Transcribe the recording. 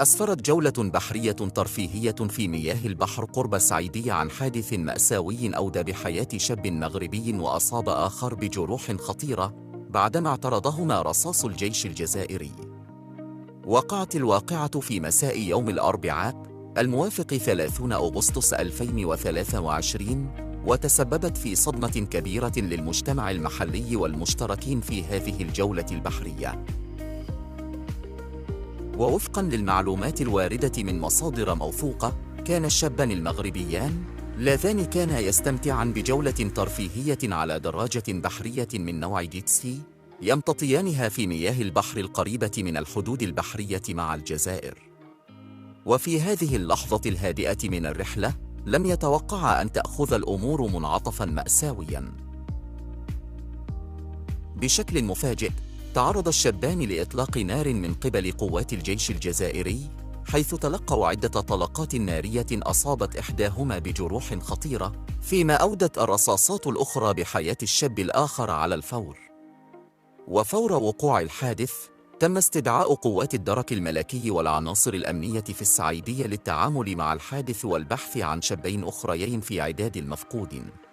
أسفرت جولة بحرية ترفيهية في مياه البحر قرب السعيدية عن حادث مأساوي أودى بحياة شاب مغربي وأصاب آخر بجروح خطيرة بعدما اعترضهما رصاص الجيش الجزائري. وقعت الواقعة في مساء يوم الأربعاء الموافق 30 أغسطس 2023، وتسببت في صدمة كبيرة للمجتمع المحلي والمشتركين في هذه الجولة البحرية. ووفقاً للمعلومات الواردة من مصادر موثوقة، كان الشابان المغربيان اللذان كانا يستمتعان بجولة ترفيهية على دراجة بحرية من نوع جيتسكي يمتطيانها في مياه البحر القريبة من الحدود البحرية مع الجزائر. وفي هذه اللحظة الهادئة من الرحلة لم يتوقعا أن تأخذ الأمور منعطفاً مأساوياً. بشكل مفاجئ تعرض الشابان لإطلاق نار من قبل قوات الجيش الجزائري، حيث تلقوا عدة طلقات نارية أصابت إحداهما بجروح خطيرة، فيما أودت الرصاصات الأخرى بحياة الشاب الآخر على الفور. وفور وقوع الحادث تم استدعاء قوات الدرك الملكي والعناصر الأمنية في السعيدية للتعامل مع الحادث والبحث عن شابين أخريين في عداد المفقودين.